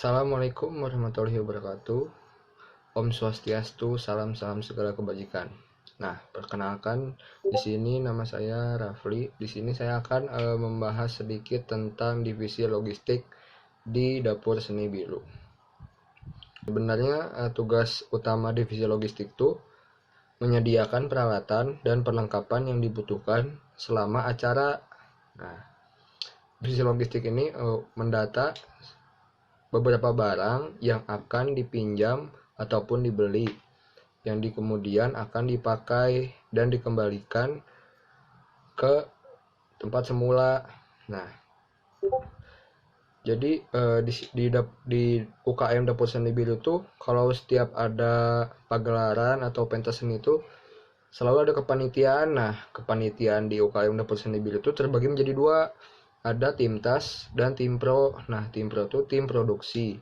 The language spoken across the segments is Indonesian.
Assalamualaikum warahmatullahi wabarakatuh. Om Swastiastu, salam segala kebajikan. Nah, perkenalkan di sini nama saya Rafli. Di sini saya akan membahas sedikit tentang divisi logistik di Dapur Seni Biru. Sebenarnya tugas utama divisi logistik itu menyediakan peralatan dan perlengkapan yang dibutuhkan selama acara. Nah, divisi logistik ini mendata beberapa barang yang akan dipinjam ataupun dibeli, yang kemudian akan dipakai dan dikembalikan ke tempat semula. Nah, jadi di UKM Dapur Seni Biru tuh kalau setiap ada pagelaran atau pentas seni itu selalu ada kepanitiaan. Nah, kepanitiaan di UKM Dapur Seni Biru itu terbagi menjadi dua. Ada tim tas dan tim pro. Nah, tim pro itu tim produksi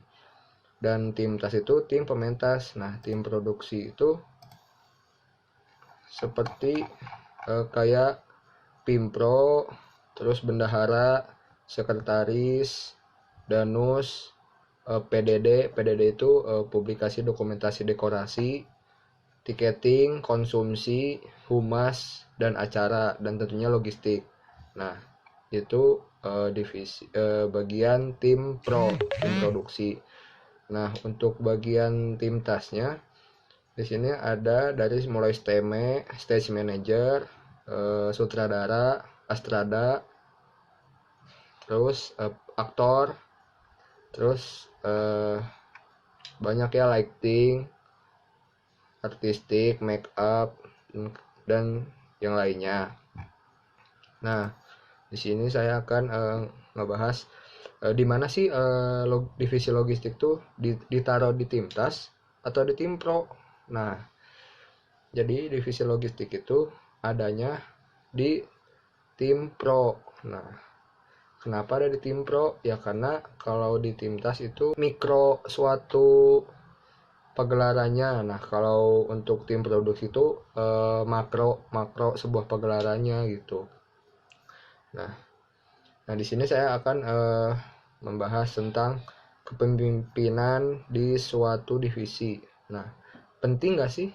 dan tim tas itu tim pementas. Nah, tim produksi itu seperti kayak Pimpro, terus bendahara, sekretaris, danus, PDD itu publikasi dokumentasi dekorasi, tiketing, konsumsi, humas, dan acara, dan tentunya logistik. Nah, itu divisi bagian tim pro, tim produksi. Nah, untuk bagian tim tasnya di sini ada dari mulai stage manager, sutradara, astrada, terus aktor, terus banyak ya, lighting, artistik, make up, dan yang lainnya. Nah, di sini saya akan ngebahas di mana sih divisi logistik tuh ditaruh di tim tas atau di tim pro. Nah, jadi divisi logistik itu adanya di tim pro. Nah, kenapa ada di tim pro? Ya karena kalau di tim tas itu mikro suatu pagelarannya. Nah, kalau untuk tim produksi itu makro sebuah pagelarannya gitu. Nah, di sini saya akan membahas tentang kepemimpinan di suatu divisi. Nah, penting nggak sih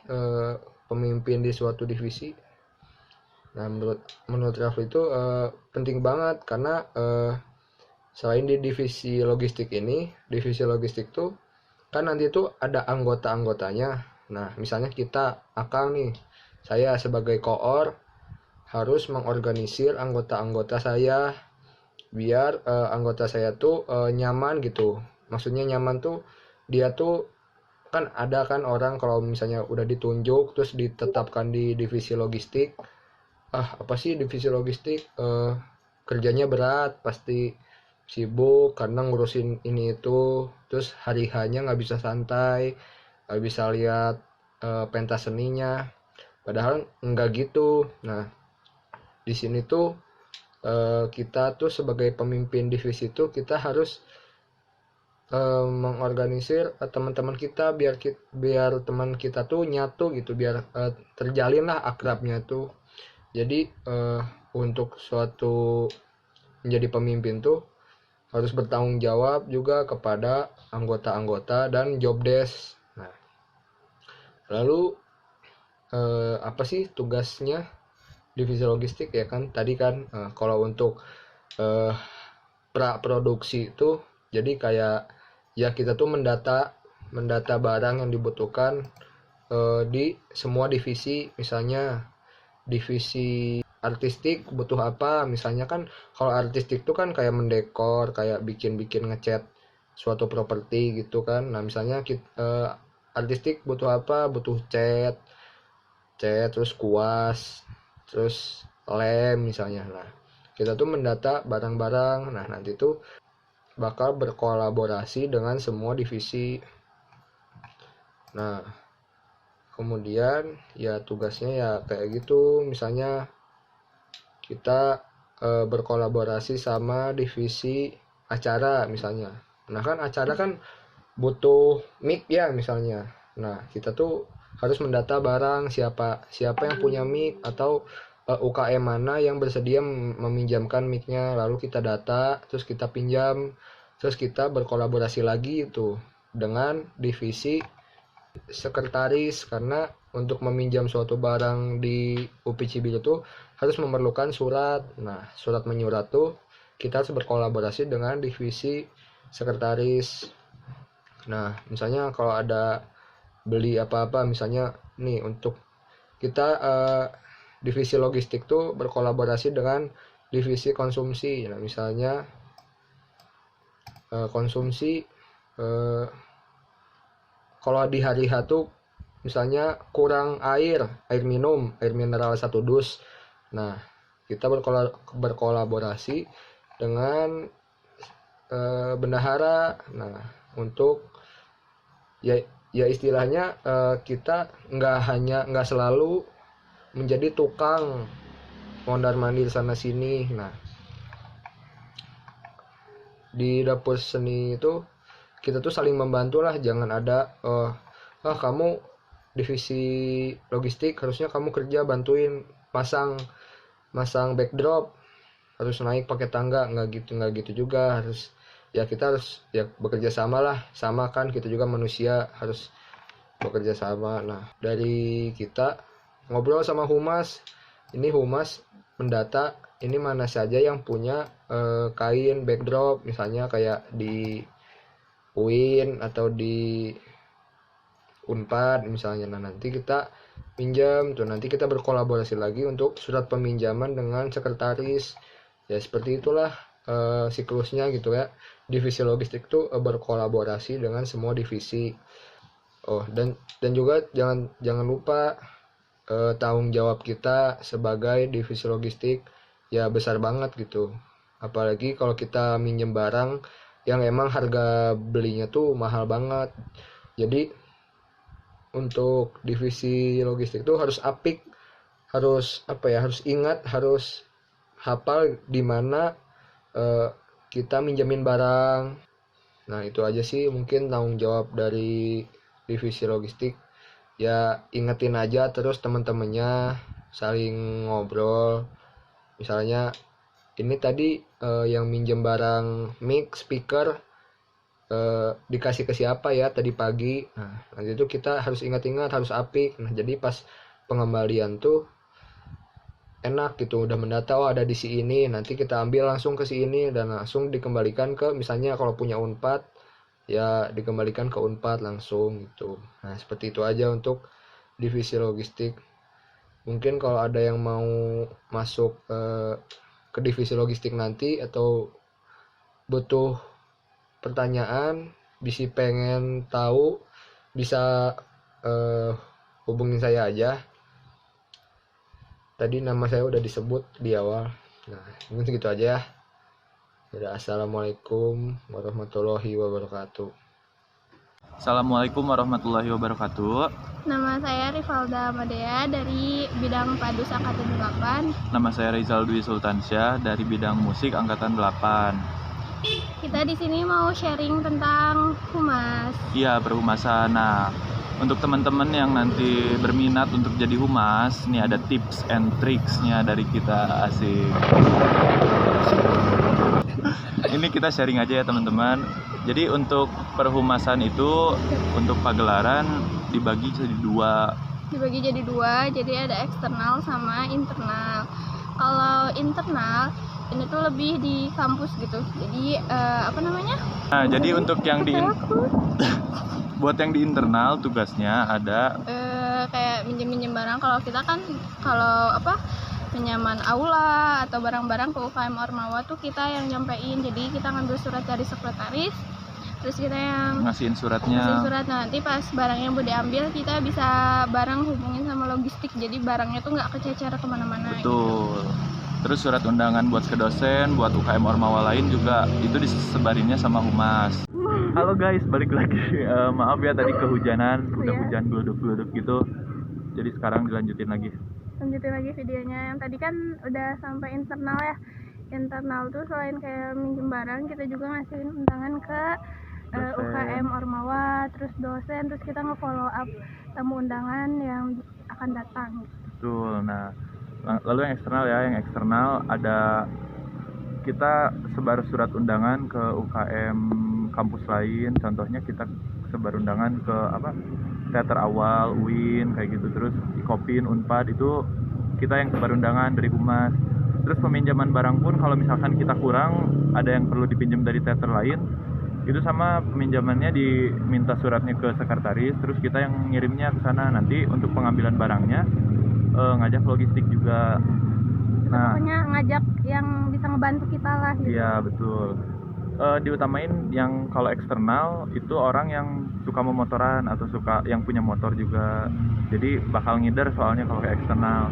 pemimpin di suatu divisi? Nah, menurut Rafli itu penting banget karena selain di divisi logistik ini, divisi logistik tuh kan nanti tuh ada anggota-anggotanya. Nah, misalnya kita akang nih, saya sebagai koor harus mengorganisir anggota-anggota saya biar anggota saya tuh nyaman gitu. Maksudnya nyaman tuh dia tuh kan ada kan orang kalau misalnya udah ditunjuk terus ditetapkan di divisi logistik, apa sih divisi logistik, kerjanya berat, pasti sibuk karena ngurusin ini itu, terus hari hanya nggak bisa santai, nggak bisa lihat pentas seninya, padahal nggak gitu. Nah, di sini tuh kita tuh sebagai pemimpin divisi tuh kita harus mengorganisir teman-teman kita biar teman kita tuh nyatu gitu, biar terjalin lah akrabnya tuh. Jadi untuk suatu menjadi pemimpin tuh harus bertanggung jawab juga kepada anggota-anggota dan job desk. Nah, lalu apa sih tugasnya divisi logistik? Ya kan tadi kan kalau untuk pra produksi itu jadi kayak ya kita tuh mendata barang yang dibutuhkan di semua divisi. Misalnya divisi artistik butuh apa, misalnya kan kalau artistik tuh kan kayak mendekor, kayak bikin ngecat suatu properti gitu kan. Nah, misalnya artistik butuh apa, butuh cat terus kuas, terus lem misalnya. Nah, kita tuh mendata barang-barang. Nah, nanti tuh bakal berkolaborasi dengan semua divisi. Nah, kemudian ya tugasnya ya kayak gitu. Misalnya kita berkolaborasi sama divisi acara misalnya. Nah, kan acara kan butuh mic ya misalnya. Nah, kita tuh harus mendata barang siapa yang punya mic atau UKM mana yang bersedia meminjamkan mic-nya, lalu kita data terus kita pinjam terus kita berkolaborasi lagi itu dengan divisi sekretaris, karena untuk meminjam suatu barang di UPCB itu harus memerlukan surat. Nah, surat menyurat tuh kita harus berkolaborasi dengan divisi sekretaris. Nah, misalnya kalau ada beli apa-apa, misalnya nih untuk kita divisi logistik tuh berkolaborasi dengan divisi konsumsi. Nah, misalnya konsumsi kalau di hari H tuh misalnya kurang air minum, air mineral 1 dus. Nah, kita berkolaborasi dengan bendahara. Nah, untuk ya istilahnya kita nggak selalu menjadi tukang mondar mandir sana sini. Nah, di dapur seni itu kita tuh saling membantu lah, jangan ada kamu divisi logistik harusnya kamu kerja bantuin masang backdrop, harus naik pakai tangga, nggak gitu juga. Harus ya kita harus ya bekerja sama lah, sama kan kita juga manusia, harus bekerja sama. Nah, dari kita ngobrol sama humas, ini humas mendata ini mana saja yang punya kain backdrop, misalnya kayak di UIN atau di Unpad misalnya. Nah, nanti kita pinjam tuh, nanti kita berkolaborasi lagi untuk surat peminjaman dengan sekretaris. Ya seperti itulah siklusnya gitu ya. Divisi logistik tuh berkolaborasi dengan semua divisi. Oh, dan juga jangan lupa tanggung jawab kita sebagai divisi logistik ya besar banget gitu. Apalagi kalau kita minjem barang yang emang harga belinya tuh mahal banget. Jadi untuk divisi logistik tuh harus apik, harus harus ingat, harus hafal di mana kita minjemin barang. Nah, itu aja sih mungkin tanggung jawab dari divisi logistik. Ya ingetin aja terus teman-temannya, saling ngobrol. Misalnya ini tadi yang minjem barang mic, speaker dikasih ke siapa ya tadi pagi. Nah, nanti itu kita harus ingat-ingat, harus apik. Nah, jadi pas pengembalian tuh enak gitu, udah mendata ada di si ini, nanti kita ambil langsung ke si ini dan langsung dikembalikan ke, misalnya kalau punya Unpad ya dikembalikan ke Unpad langsung gitu. Nah, seperti itu aja untuk divisi logistik. Mungkin kalau ada yang mau masuk ke divisi logistik nanti atau butuh pertanyaan, bisa pengen tahu, bisa hubungin saya aja. Tadi nama saya udah disebut di awal. Nah, mungkin segitu aja ya. Assalamualaikum warahmatullahi wabarakatuh. Assalamualaikum warahmatullahi wabarakatuh. Nama saya Rivalda Madea dari bidang Padus Angkatan 8. Nama saya Rizal Dwi Sultansyah dari bidang musik Angkatan 8. Kita di sini mau sharing tentang humas. Iya, perhumasan. Nah, untuk teman-teman yang nanti berminat untuk jadi humas, nih ada tips and tricksnya dari kita, asik. Ini kita sharing aja ya teman-teman. Jadi untuk perhumasan itu untuk pagelaran dibagi jadi dua. Jadi ada eksternal sama internal. Kalau internal ini tuh lebih di kampus gitu. Jadi Nah, jadi untuk yang buat yang di internal tugasnya ada kayak minjem barang. Kalau kita kan pinjaman aula atau barang-barang ke UKM Ormawa tuh kita yang nyampein. Jadi kita ngambil surat dari sekretaris, terus kita yang ngasihin suratnya. Nah, nanti pas barangnya mau diambil kita bisa bareng hubungin sama logistik. Jadi barangnya tuh nggak kececer kemana-mana. Betul. Terus surat undangan buat ke dosen, buat UKM Ormawa lain juga itu disebarinnya sama humas. Halo guys, balik lagi. Maaf ya tadi kehujanan, udah hujan gluduk-gluduk gitu. Jadi sekarang dilanjutin lagi Videonya. Yang tadi kan udah sampai internal ya. Internal tuh selain kayak minjem barang, kita juga ngasihin undangan ke UKM Ormawa, terus dosen, terus kita nge-follow up tamu undangan yang akan datang. Betul. Nah, lalu yang eksternal ada kita sebar surat undangan ke UKM kampus lain, contohnya kita sebar undangan ke Teater Awal, UIN kayak gitu, terus Kopin, Unpad, itu kita yang sebar undangan dari humas. Terus peminjaman barang pun kalau misalkan kita kurang, ada yang perlu dipinjam dari teater lain, itu sama peminjamannya diminta suratnya ke sekretaris, terus kita yang ngirimnya ke sana. Nanti untuk pengambilan barangnya ngajak logistik juga. Nah, pokoknya ngajak yang bisa ngebantu kita lah gitu. Iya betul. Diutamain yang kalau eksternal itu orang yang suka memotoran atau suka yang punya motor juga, jadi bakal ngider soalnya kalau kayak eksternal.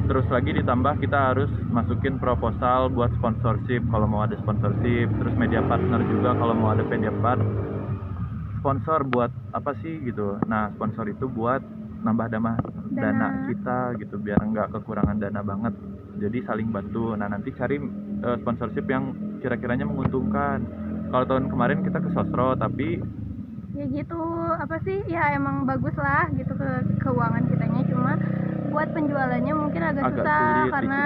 Terus lagi ditambah kita harus masukin proposal buat sponsorship kalau mau ada sponsorship, terus media partner juga kalau mau ada media part. Sponsor buat apa sih gitu? Nah, sponsor itu buat nambah dana kita gitu, biar nggak kekurangan dana banget. Jadi saling bantu. Nah, nanti cari sponsorship yang kira-kiranya menguntungkan. Kalau tahun kemarin kita ke Sosro, tapi ya gitu, apa sih, ya emang bagus lah gitu ke keuangan kitanya, cuma buat penjualannya mungkin agak susah sulit karena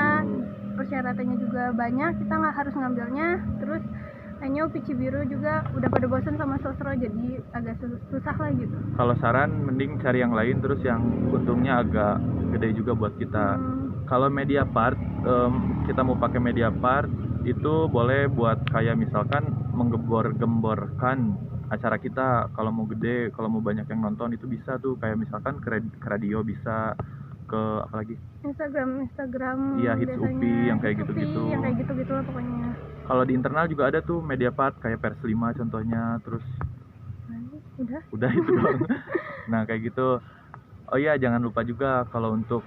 persyaratannya juga banyak, kita nggak harus ngambilnya. Terus kayaknya UPI Cibiru juga udah pada bosan sama Sosro, jadi agak susah lah gitu. Kalau saran mending cari yang lain, terus yang untungnya agak gede juga buat kita. Kalau media part, kita mau pakai media part itu boleh buat kayak misalkan menggembor-gemborkan acara kita. Kalau mau gede, kalau mau banyak yang nonton itu bisa tuh, kayak misalkan ke radio bisa, ke apa lagi? Instagram. Iya, hits UPI yang kayak gitu-gitu. Yang kayak gitu-gitu lah pokoknya. Kalau di internal juga ada tuh media part kayak Pers 5 contohnya, terus udah itu doang. Nah, kayak gitu. Oh iya, jangan lupa juga kalau untuk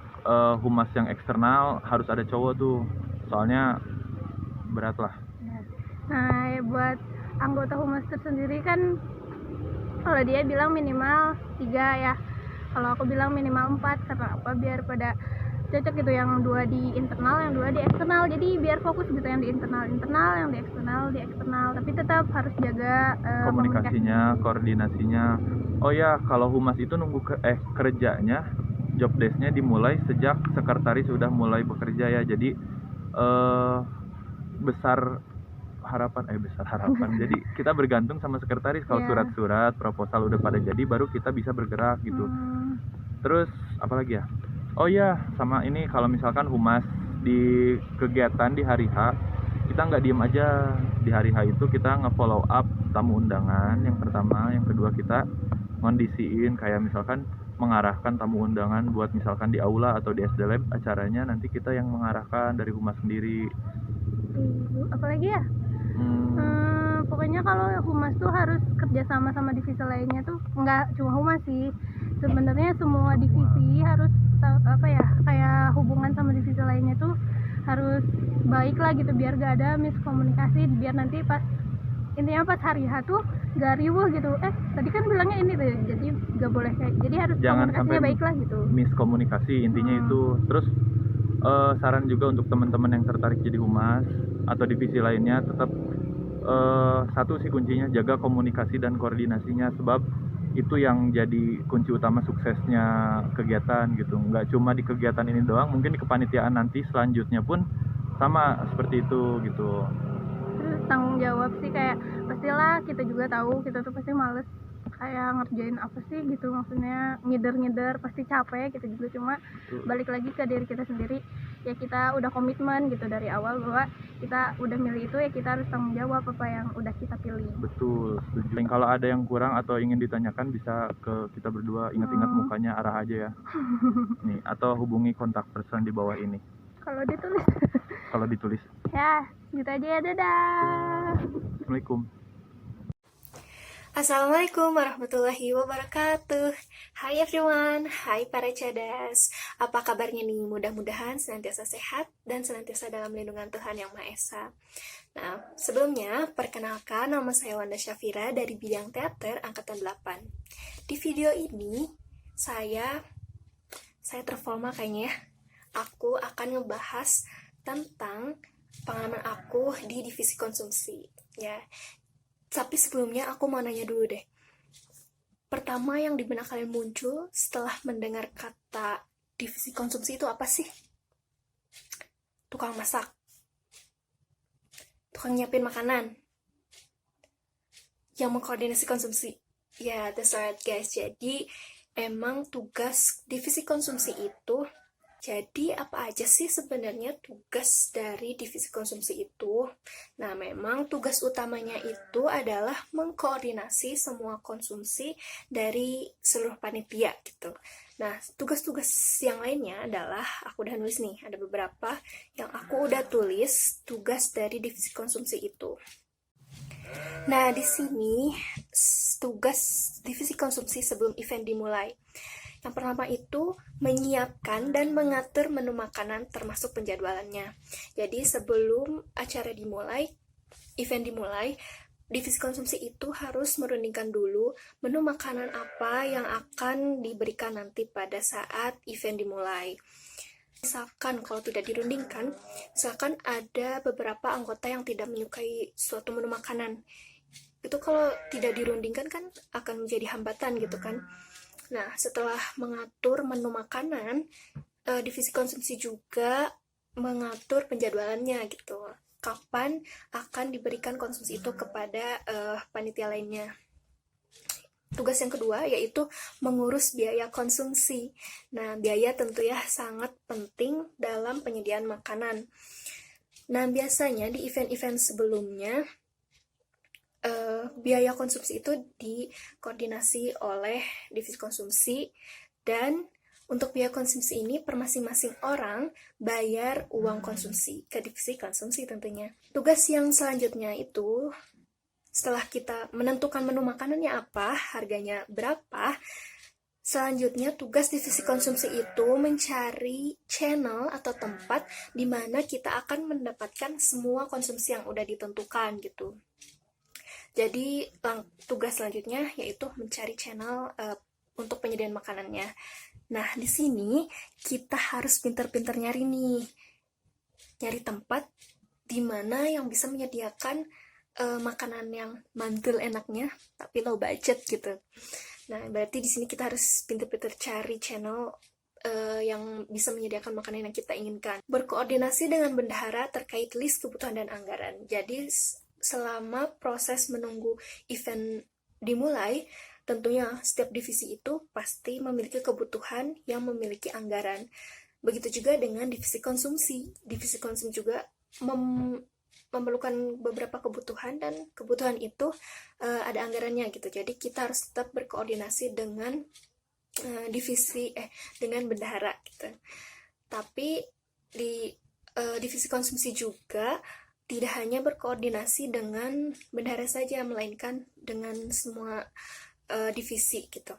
humas yang eksternal harus ada cowok tuh, soalnya berat lah. Nah, buat anggota humas tersendiri kan, kalau dia bilang minimal 3 ya, kalau aku bilang minimal 4. Karena apa? Biar pada cocok gitu, yang 2 di internal, yang 2 di eksternal. Jadi biar fokus gitu, yang di internal, yang di eksternal. Tapi tetap harus jaga komunikasinya, koordinasinya. Oh ya, kalau humas itu nunggu kerjanya, job desk-nya dimulai sejak sekretaris sudah mulai bekerja ya. Jadi besar harapan. Jadi kita bergantung sama sekretaris. Kalau surat-surat proposal udah pada jadi, baru kita bisa bergerak gitu. Terus apa lagi ya? Oh ya, sama ini, kalau misalkan humas di kegiatan di hari H, kita nggak diem aja. Di hari H itu kita nge-follow up tamu undangan yang pertama, yang kedua kita ngondisiin kayak misalkan mengarahkan tamu undangan buat misalkan di aula atau di SD Lab acaranya, nanti kita yang mengarahkan dari humas sendiri. Apalagi ya? Pokoknya kalau humas tuh harus kerjasama sama divisi lainnya tuh, nggak cuma humas sih. Sebenarnya semua divisi harus kayak hubungan sama divisi lainnya tuh harus baik lah gitu, biar gak ada miskomunikasi, biar nanti pas hari H tuh gak riuh gitu. Tadi kan bilangnya ini tuh, jadi gak boleh kayak, jadi harus komunikasinya baik lah gitu. Miskomunikasi intinya itu. Terus saran juga untuk teman-teman yang tertarik jadi humas atau divisi lainnya, tetap satu sih kuncinya, jaga komunikasi dan koordinasinya, sebab itu yang jadi kunci utama suksesnya kegiatan gitu. Nggak cuma di kegiatan ini doang, mungkin di kepanitiaan nanti selanjutnya pun sama seperti itu gitu. Terus tanggung jawab sih, kayak pastilah kita juga tahu kita tuh pasti males kayak ngerjain apa sih gitu, maksudnya ngider pasti capek, kita juga. Cuma balik lagi ke diri kita sendiri, ya kita udah komitmen gitu dari awal bahwa kita udah milih itu, ya kita harus tanggung jawab apa yang udah kita pilih. Betul, setuju. Kalau ada yang kurang atau ingin ditanyakan bisa ke kita berdua, ingat-ingat mukanya, arah aja ya. Nih, atau hubungi kontak person di bawah ini. Kalau ditulis. Ya, gitu aja ya, dadah. Assalamualaikum. Assalamualaikum warahmatullahi wabarakatuh. Hai everyone, hai para cadas. Apa kabarnya nih? Mudah-mudahan senantiasa sehat dan senantiasa dalam lindungan Tuhan Yang Maha Esa. Nah, sebelumnya perkenalkan, nama saya Wanda Syafira dari bidang teater angkatan 8. Di video ini saya terformal kayaknya ya. Aku akan ngebahas tentang pengalaman aku di divisi konsumsi ya. Tapi sebelumnya aku mau nanya dulu deh. Pertama yang di benak kalian muncul setelah mendengar kata divisi konsumsi itu apa sih? Tukang masak. tukang nyiapin makanan yang mengkoordinasi konsumsi. Ya, that's right guys. Jadi emang tugas divisi konsumsi itu, jadi apa aja sih sebenarnya tugas dari divisi konsumsi itu? Nah, memang tugas utamanya itu adalah mengkoordinasi semua konsumsi dari seluruh panitia gitu. Nah, tugas-tugas yang lainnya adalah, aku udah nulis nih, ada beberapa yang aku udah tulis tugas dari divisi konsumsi itu. Nah, di sini tugas divisi konsumsi sebelum event dimulai. Yang pertama itu menyiapkan dan mengatur menu makanan termasuk penjadwalannya. Jadi sebelum acara dimulai, event dimulai, divisi konsumsi itu harus merundingkan dulu menu makanan apa yang akan diberikan nanti pada saat event dimulai. Misalkan kalau tidak dirundingkan, misalkan ada beberapa anggota yang tidak menyukai suatu menu makanan. Itu kalau tidak dirundingkan kan akan menjadi hambatan gitu kan. Nah, setelah mengatur menu makanan, divisi konsumsi juga mengatur penjadwalannya gitu. Kapan akan diberikan konsumsi itu kepada panitia lainnya. Tugas yang kedua yaitu mengurus biaya konsumsi. Nah, biaya tentu ya sangat penting dalam penyediaan makanan. Nah, biasanya di event-event sebelumnya, biaya konsumsi itu dikoordinasi oleh divisi konsumsi, dan untuk biaya konsumsi ini per masing-masing orang bayar uang konsumsi ke divisi konsumsi tentunya. Tugas yang selanjutnya itu, setelah kita menentukan menu makanannya apa, harganya berapa, selanjutnya tugas divisi konsumsi itu mencari channel atau tempat di mana kita akan mendapatkan semua konsumsi yang udah ditentukan gitu. Jadi tugas selanjutnya yaitu mencari channel untuk penyediaan makanannya. Nah, di sini kita harus pintar-pintar nyari nih. Nyari tempat di mana yang bisa menyediakan makanan yang mantul enaknya tapi low budget gitu. Nah, berarti di sini kita harus pintar-pintar cari channel yang bisa menyediakan makanan yang kita inginkan. Berkoordinasi dengan bendahara terkait list kebutuhan dan anggaran. Jadi selama proses menunggu event dimulai, tentunya setiap divisi itu pasti memiliki kebutuhan yang memiliki anggaran. Begitu juga dengan divisi konsumsi. Divisi konsumsi juga memerlukan beberapa kebutuhan, dan kebutuhan itu ada anggarannya gitu. Jadi kita harus tetap berkoordinasi dengan dengan bendahara gitu. Tapi di divisi konsumsi juga tidak hanya berkoordinasi dengan bendahara saja, melainkan dengan semua divisi gitu.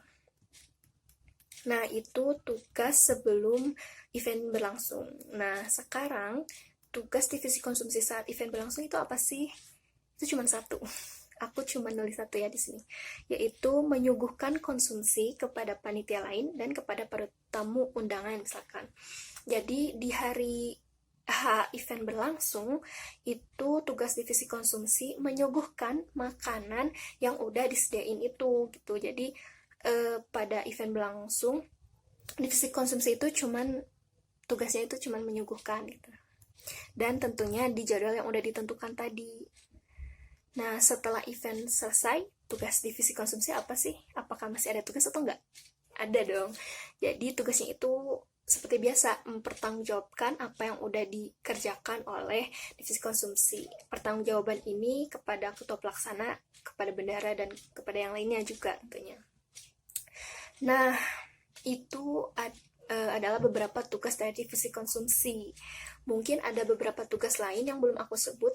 Nah, itu tugas sebelum event berlangsung. Nah, sekarang tugas divisi konsumsi saat event berlangsung itu apa sih? Itu cuma satu. Aku cuma nulis satu ya di sini, yaitu menyuguhkan konsumsi kepada panitia lain dan kepada para tamu undangan misalkan. Jadi di hari event berlangsung, itu tugas divisi konsumsi menyuguhkan makanan yang udah disediain itu gitu. Jadi pada event berlangsung, divisi konsumsi itu tugasnya itu cuman menyuguhkan gitu. Dan tentunya di jadwal yang udah ditentukan tadi. Nah, setelah event selesai, tugas divisi konsumsi apa sih? Apakah masih ada tugas atau enggak? Ada dong. Jadi tugasnya itu seperti biasa, mempertanggungjawabkan apa yang udah dikerjakan oleh divisi konsumsi. Pertanggungjawaban ini kepada ketua pelaksana, kepada bendahara, dan kepada yang lainnya juga tentunya. Nah, itu adalah beberapa tugas dari divisi konsumsi. Mungkin ada beberapa tugas lain yang belum aku sebut,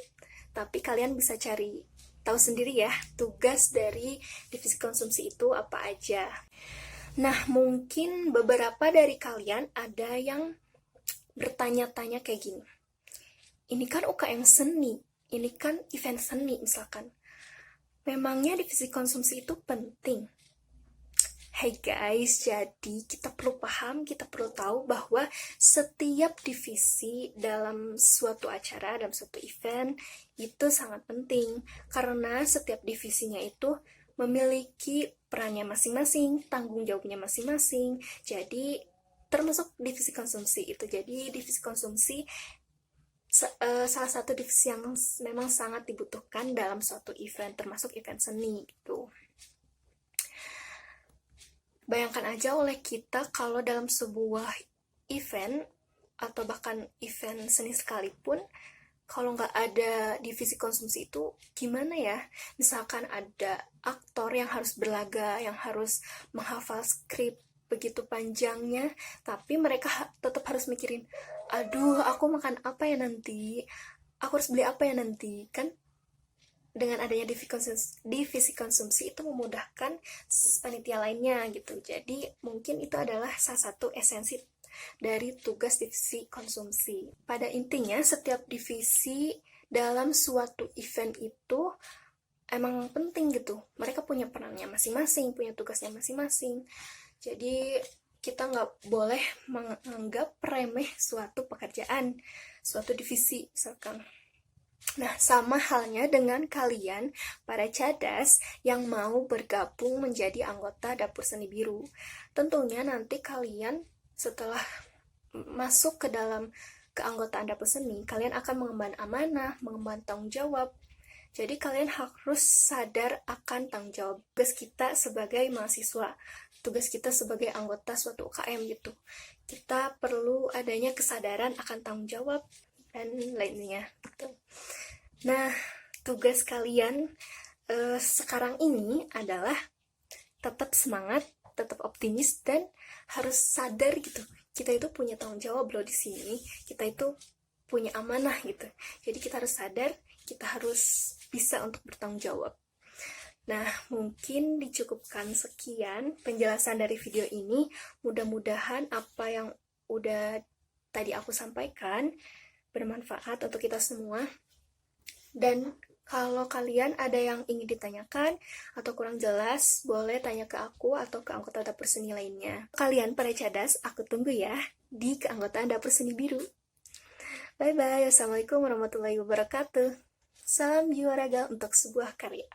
tapi kalian bisa cari tahu sendiri ya, tugas dari divisi konsumsi itu apa aja. Nah, mungkin beberapa dari kalian ada yang bertanya-tanya kayak gini. Ini kan UKM seni, ini kan event seni misalkan. Memangnya divisi konsumsi itu penting? Hey guys, jadi kita perlu paham, kita perlu tahu bahwa setiap divisi dalam suatu acara, dalam suatu event, itu sangat penting. Karena setiap divisinya itu memiliki perannya masing-masing, tanggung jawabnya masing-masing. Jadi termasuk divisi konsumsi itu. Jadi divisi konsumsi salah satu divisi yang memang sangat dibutuhkan dalam suatu event, termasuk event seni gitu. Bayangkan aja oleh kita kalau dalam sebuah event atau bahkan event seni sekalipun, kalau nggak ada divisi konsumsi itu gimana ya? Misalkan ada aktor yang harus berlaga, yang harus menghafal skrip begitu panjangnya, tapi mereka tetap harus mikirin, aduh aku makan apa ya nanti, aku harus beli apa ya nanti, kan? Dengan adanya divisi konsumsi itu memudahkan panitia lainnya gitu. Jadi mungkin itu adalah salah satu esensi dari tugas divisi konsumsi. Pada intinya setiap divisi dalam suatu event itu emang penting gitu. Mereka punya perannya masing-masing, punya tugasnya masing-masing. Jadi kita nggak boleh menganggap remeh suatu pekerjaan, suatu divisi misalkan. Nah, sama halnya dengan kalian, para cadas yang mau bergabung menjadi anggota Dapur Seni Biru. Tentunya nanti kalian setelah masuk ke dalam keanggotaan Dapur Seni, kalian akan mengemban amanah, mengemban tanggung jawab. Jadi kalian harus sadar akan tanggung jawab tugas kita sebagai mahasiswa, tugas kita sebagai anggota suatu UKM gitu. Kita perlu adanya kesadaran akan tanggung jawab dan lainnya gitu. Nah, tugas kalian sekarang ini adalah tetap semangat, tetap optimis, dan harus sadar gitu. Kita itu punya tanggung jawab loh di sini. Kita itu punya amanah gitu. Jadi kita harus sadar, kita harus bisa untuk bertanggung jawab. Nah, mungkin dicukupkan sekian penjelasan dari video ini. Mudah-mudahan apa yang udah tadi aku sampaikan bermanfaat untuk kita semua. Dan kalau kalian ada yang ingin ditanyakan atau kurang jelas, boleh tanya ke aku atau ke anggota Dapur Seni lainnya. Kalian para cadas, aku tunggu ya di keanggotaan Dapur Seni Biru. Bye-bye. Wassalamualaikum warahmatullahi wabarakatuh. Salam jiwa raga untuk sebuah karya.